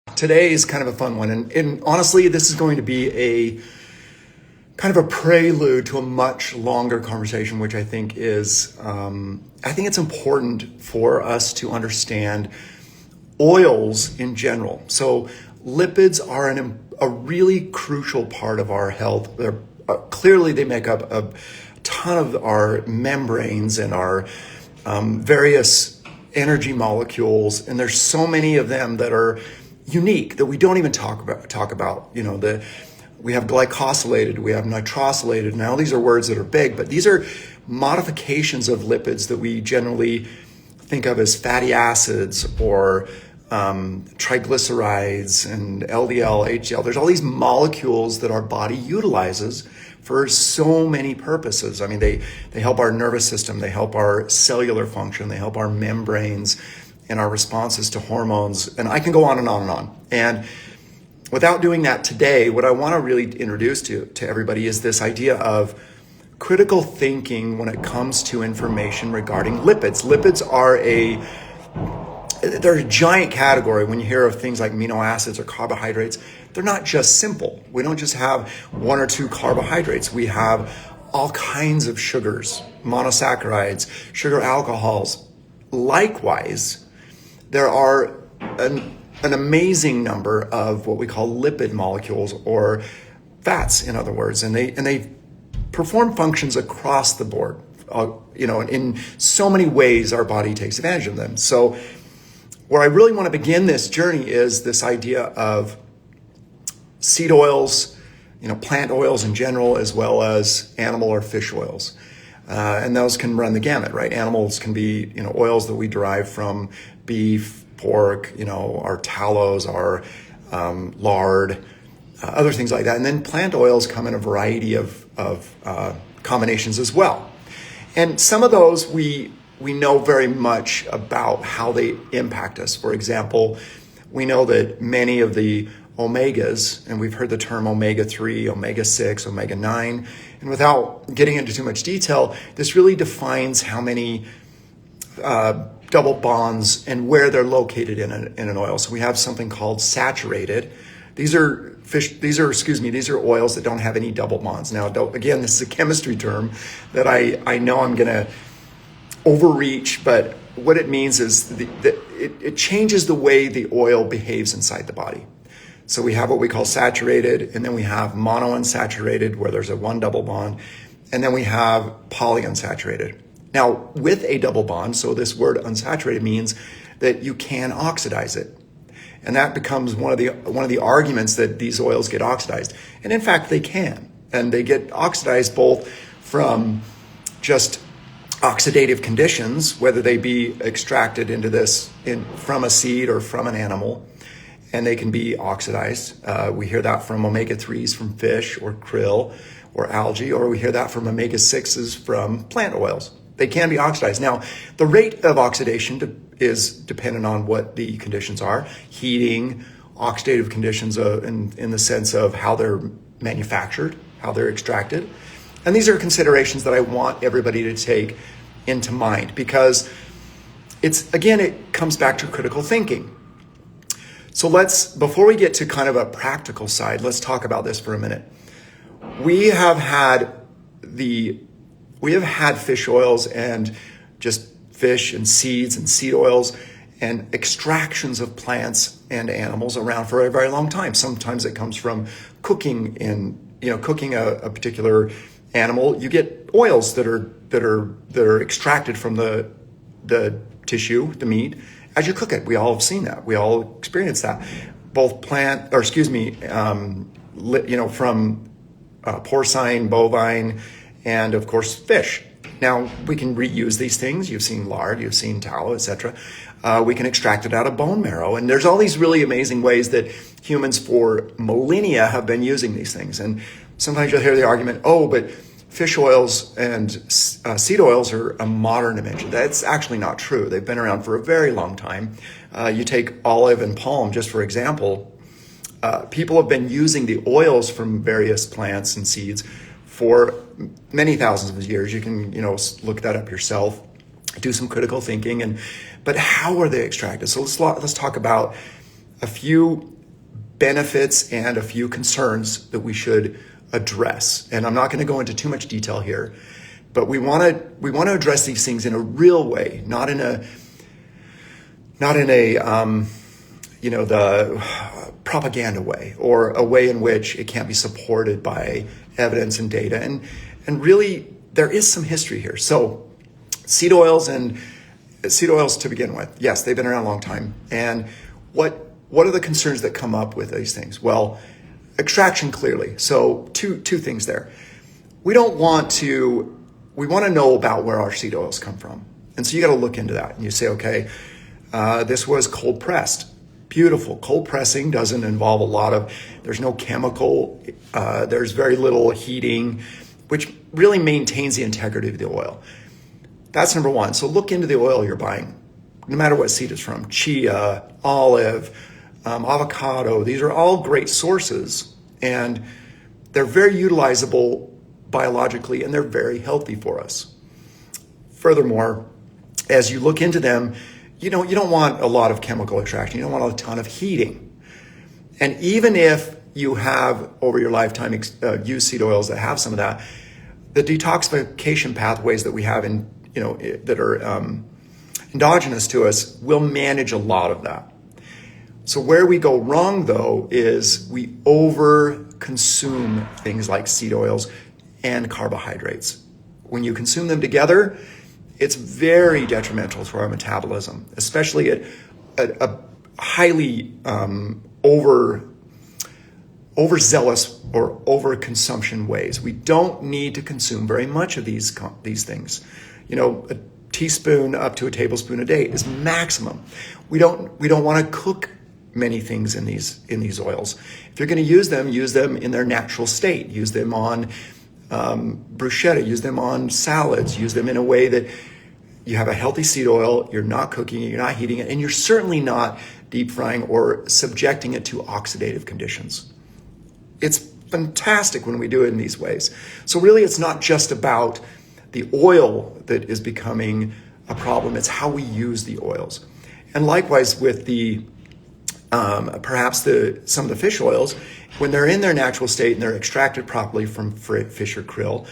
Today is kind of a fun one, and honestly, this is going to be a kind of a prelude to a much longer conversation, which I think is, I think it's important for us to understand oils in general. So lipids are a really crucial part of our health. Clearly, they make up a ton of our membranes and our various energy molecules, and there's so many of them that are unique that we don't even talk about. You know, we have glycosylated, we have nitrosylated. Now these are words that are big, but these are modifications of lipids that we generally think of as fatty acids or triglycerides and LDL, HDL. There's all these molecules that our body utilizes for so many purposes. I mean, they help our nervous system, they help our cellular function, they help our membranes and our responses to hormones. And I can go on and on and on. And without doing that today, what I want to really introduce to everybody is this idea of critical thinking when it comes to information regarding lipids. Lipids are they're a giant category. When you hear of things like amino acids or carbohydrates, they're not just simple. We don't just have one or two carbohydrates. We have all kinds of sugars, monosaccharides, sugar alcohols. Likewise, there are an amazing number of what we call lipid molecules, or fats, in other words, and they perform functions across the board. In so many ways our body takes advantage of them. So where I really want to begin this journey is this idea of seed oils, plant oils in general, as well as animal or fish oils. And those can run the gamut, right? Animals can be, oils that we derive from beef, pork, our tallows, our lard, other things like that. And then plant oils come in a variety of combinations as well. And some of those we know very much about how they impact us. For example, we know that many of the omegas, and we've heard the term omega-3, omega-6, omega-9, and without getting into too much detail, this really defines how many double bonds and where they're located in an oil. So we have something called saturated. These are oils that don't have any double bonds. Now, again, this is a chemistry term that I know I'm going to overreach, but what it means is it changes the way the oil behaves inside the body. So we have what we call saturated, and then we have monounsaturated, where there's a one double bond, and then we have polyunsaturated. Now, with a double bond, so this word unsaturated means that you can oxidize it. And that becomes one of the arguments that these oils get oxidized. And in fact, they can. And they get oxidized both from just oxidative conditions, whether they be extracted from a seed or from an animal, and they can be oxidized. We hear that from omega-3s from fish or krill or algae, or we hear that from omega-6s from plant oils. They can be oxidized. Now, the rate of oxidation is dependent on what the conditions are. Heating, oxidative conditions in the sense of how they're manufactured, how they're extracted. And these are considerations that I want everybody to take into mind, because it comes back to critical thinking. So before we get to kind of a practical side, let's talk about this for a minute. We have had fish oils and just fish and seeds and seed oils and extractions of plants and animals around for a very long time. Sometimes it comes from cooking a particular animal. You get oils that are extracted from the tissue, the meat, as you cook it. We all have seen that. We all experience that. Both from porcine, bovine, and of course fish. Now, we can reuse these things. You've seen lard, you've seen tallow, etc. We can extract it out of bone marrow. And there's all these really amazing ways that humans for millennia have been using these things. And sometimes you'll hear the argument, but fish oils and seed oils are a modern invention. That's actually not true. They've been around for a very long time. You take olive and palm, just for example. People have been using the oils from various plants and seeds for many thousands of years. You can, look that up yourself, do some critical thinking. But how are they extracted? So let's talk about a few benefits and a few concerns that we should address. And I'm not going to go into too much detail here, but we want to address these things in a real way, not in a the propaganda way, or a way in which it can't be supported by evidence and data. And really, there is some history here. So seed oils to begin with, yes, they've been around a long time. And what are the concerns that come up with these things? Well, extraction, clearly. So two things there. We want to know about where our seed oils come from. And so you got to look into that. And you say, okay, this was cold pressed. Beautiful. Cold pressing doesn't involve there's no chemical, there's very little heating, which really maintains the integrity of the oil. That's number one. So look into the oil you're buying, no matter what seed it's from. Chia, olive, avocado, these are all great sources, and they're very utilizable biologically, and they're very healthy for us. Furthermore, as you look into them, you don't want a lot of chemical extraction. You don't want a ton of heating. And even if you have, over your lifetime, used seed oils that have some of that, the detoxification pathways that we have that are endogenous to us will manage a lot of that. So where we go wrong, though, is we over-consume things like seed oils and carbohydrates. When you consume them together, it's very detrimental to our metabolism, especially at a highly overzealous or overconsumption ways. We don't need to consume very much of these things. A teaspoon up to a tablespoon a day is maximum. We don't want to cook many things in these oils. If you're going to use them in their natural state. Use them on bruschetta, use them on salads, use them in a way that you have a healthy seed oil, you're not cooking it, you're not heating it, and you're certainly not deep frying or subjecting it to oxidative conditions. It's fantastic when we do it in these ways. So really, it's not just about the oil that is becoming a problem, it's how we use the oils. And likewise with some of the fish oils, when they're in their natural state and they're extracted properly from fish or krill,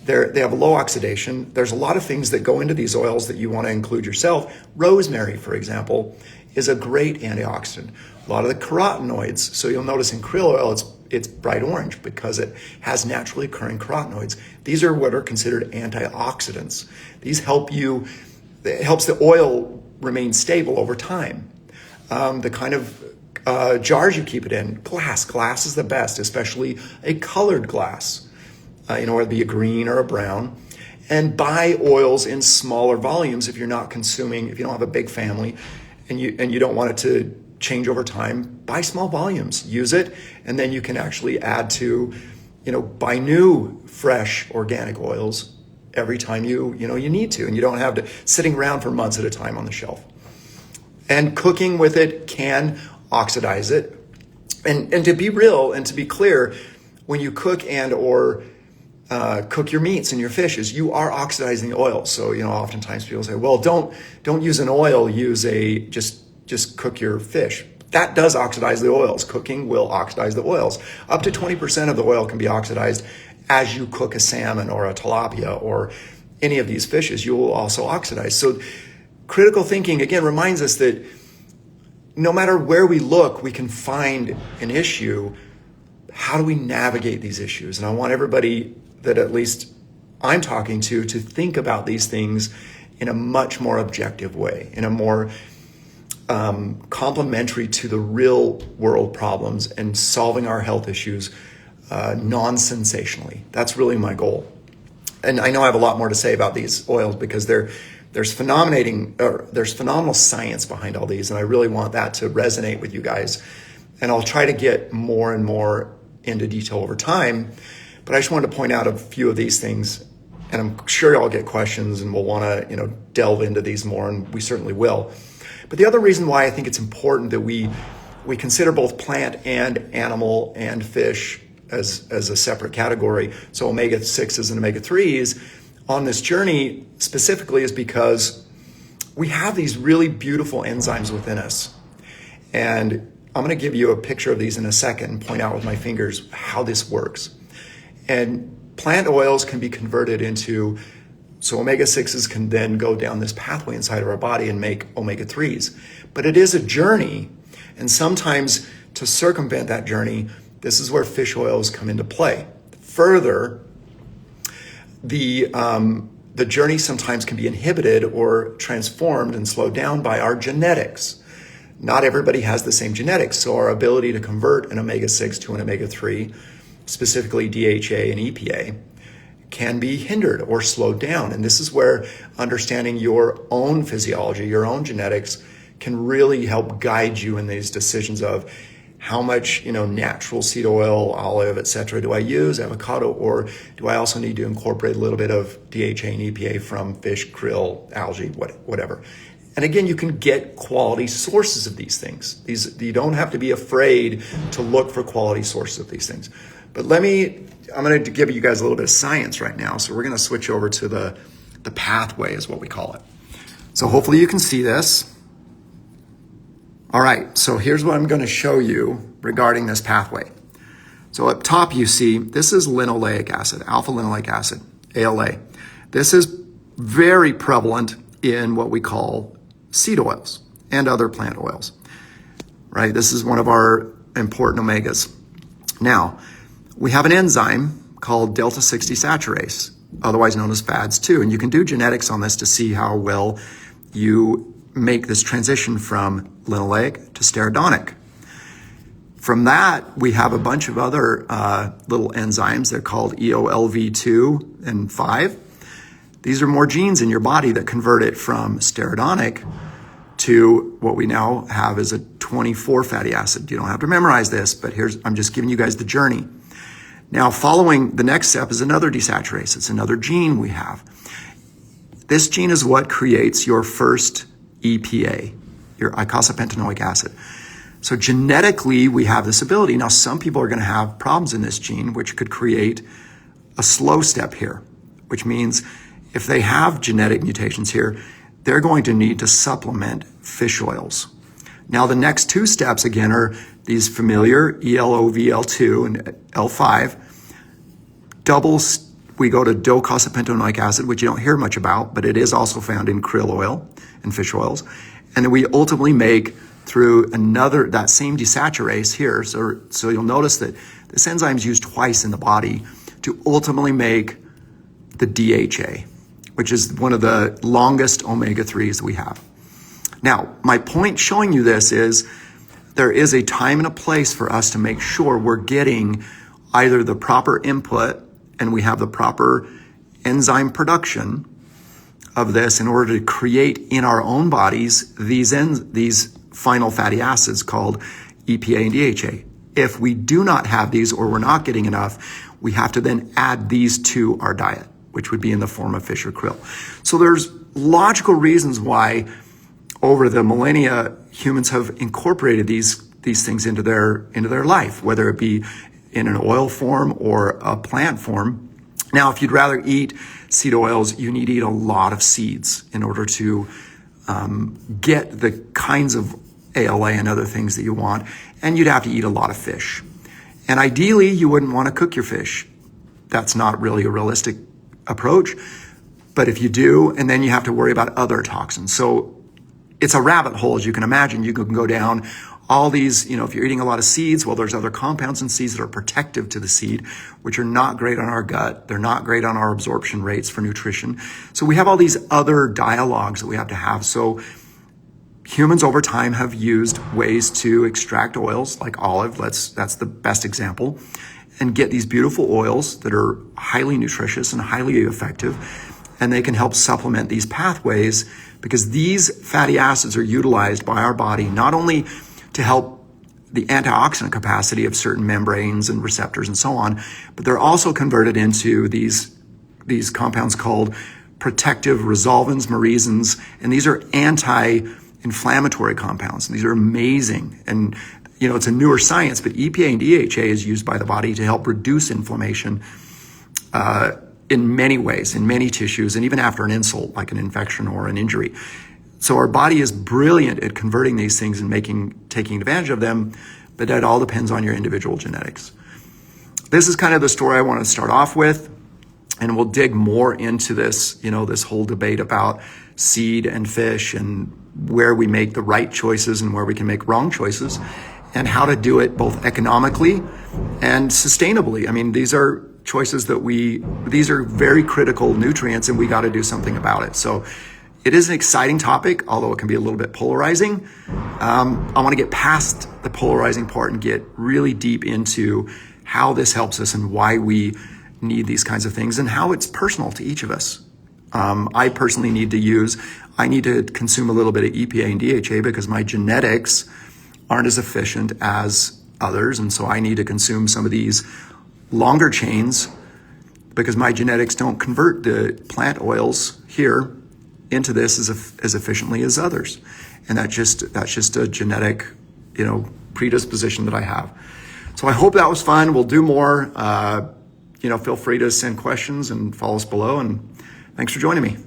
they have a low oxidation. There's a lot of things that go into these oils that you want to include yourself. Rosemary, for example, is a great antioxidant. A lot of the carotenoids, so you'll notice in krill oil, it's bright orange because it has naturally occurring carotenoids. These are what are considered antioxidants. These it helps the oil remain stable over time. The kind of jars you keep it in, glass is the best, especially a colored glass. Whether it be a green or a brown, and buy oils in smaller volumes if you don't have a big family and you don't want it to change over time. Buy small volumes, use it, and then you can actually add to, buy new, fresh, organic oils every time you need to, and you don't have to sitting around for months at a time on the shelf. And cooking with it can oxidize it. And to be real and to be clear, when you cook or cook your meats and your fishes, you are oxidizing the oil. So, oftentimes people say, well, don't use an oil, use just cook your fish. That does oxidize the oils. Cooking will oxidize the oils. Up to 20% of the oil can be oxidized as you cook a salmon or a tilapia or any of these fishes. You will also oxidize. So critical thinking, again, reminds us that no matter where we look, we can find an issue. How do we navigate these issues? And I want everybody that at least I'm talking to think about these things in a much more objective way, in a more complementary to the real world problems and solving our health issues non-sensationally. That's really my goal. And I know I have a lot more to say about these oils because there's phenomenal science behind all these, and I really want that to resonate with you guys. And I'll try to get more and more into detail over time, but I just wanted to point out a few of these things, and I'm sure y'all get questions and we'll want to delve into these more, and we certainly will. But the other reason why I think it's important that we consider both plant and animal and fish as a separate category, so omega-6s and omega-3s, on this journey specifically is because we have these really beautiful enzymes within us. And I'm going to give you a picture of these in a second and point out with my fingers how this works. And plant oils can be converted into, so omega-6s can then go down this pathway inside of our body and make omega-3s. But it is a journey, and sometimes to circumvent that journey, this is where fish oils come into play. Further, the journey sometimes can be inhibited or transformed and slowed down by our genetics. Not everybody has the same genetics, so our ability to convert an omega-6 to an omega-3, specifically DHA and EPA, can be hindered or slowed down. And this is where understanding your own physiology, your own genetics, can really help guide you in these decisions of how much, natural seed oil, olive, etc. do I use, avocado, or do I also need to incorporate a little bit of DHA and EPA from fish, krill, algae, whatever. And again, you can get quality sources of these things. You don't have to be afraid to look for quality sources of these things. But I'm going to give you guys a little bit of science right now. So we're going to switch over to the pathway is what we call it. So hopefully you can see this. All right, so here's what I'm going to show you regarding this pathway. So up top you see, this is linoleic acid, alpha linoleic acid, ALA. This is very prevalent in what we call seed oils and other plant oils, right? This is one of our important omegas. Now, we have an enzyme called delta-6 desaturase, otherwise known as FADS2, and you can do genetics on this to see how well you make this transition from linoleic to steridonic. From that, we have a bunch of other little enzymes. They're called EOLV2 and 5. These are more genes in your body that convert it from steridonic to what we now have is a 24 fatty acid. You don't have to memorize this, but I'm just giving you guys the journey. Now, following the next step is another desaturase. It's another gene we have. This gene is what creates your first EPA, your eicosapentaenoic acid. So genetically, we have this ability. Now, some people are going to have problems in this gene, which could create a slow step here, which means if they have genetic mutations here, they're going to need to supplement fish oils. Now, the next two steps, again, are these familiar ELOVL2 and L5. We go to docosapentaenoic acid, which you don't hear much about, but it is also found in krill oil and fish oils. And then we ultimately make through that same desaturase here. So you'll notice that this enzyme is used twice in the body to ultimately make the DHA, which is one of the longest omega-3s that we have. Now, my point showing you this is there is a time and a place for us to make sure we're getting either the proper input and we have the proper enzyme production of this in order to create in our own bodies these final fatty acids called EPA and DHA. If we do not have these or we're not getting enough, we have to then add these to our diet, which would be in the form of fish or krill. So there's logical reasons why over the millennia humans have incorporated these things into their life, whether it be in an oil form or a plant form. Now, if you'd rather eat seed oils, you need to eat a lot of seeds in order to get the kinds of ALA and other things that you want, and you'd have to eat a lot of fish. And ideally, you wouldn't want to cook your fish. That's not really a realistic approach, but if you do, and then you have to worry about other toxins. So it's a rabbit hole, as you can imagine. You can go down all these, if you're eating a lot of seeds, well, there's other compounds in seeds that are protective to the seed, which are not great on our gut. They're not great on our absorption rates for nutrition. So we have all these other dialogues that we have to have. So humans over time have used ways to extract oils like olive. That's the best example, and get these beautiful oils that are highly nutritious and highly effective. And they can help supplement these pathways because these fatty acids are utilized by our body not only to help the antioxidant capacity of certain membranes and receptors and so on, but they're also converted into these compounds called protective resolvins, merisins, and these are anti-inflammatory compounds. And these are amazing. And it's a newer science, but EPA and DHA is used by the body to help reduce inflammation in many ways, in many tissues, and even after an insult like an infection or an injury. So our body is brilliant at converting these things and taking advantage of them, but that all depends on your individual genetics. This is kind of the story I want to start off with, and we'll dig more into this, this whole debate about seed and fish and where we make the right choices and where we can make wrong choices, and how to do it both economically and sustainably. I mean, these are choices these are very critical nutrients, and we got to do something about it. So it is an exciting topic, although it can be a little bit polarizing. I want to get past the polarizing part and get really deep into how this helps us and why we need these kinds of things and how it's personal to each of us. I personally need to consume a little bit of EPA and DHA because my genetics aren't as efficient as others. And so I need to consume some of these longer chains because my genetics don't convert the plant oils here into this as efficiently as others. And that's just a genetic, predisposition that I have. So I hope that was fun. We'll do more. Feel free to send questions and follow us below. And thanks for joining me.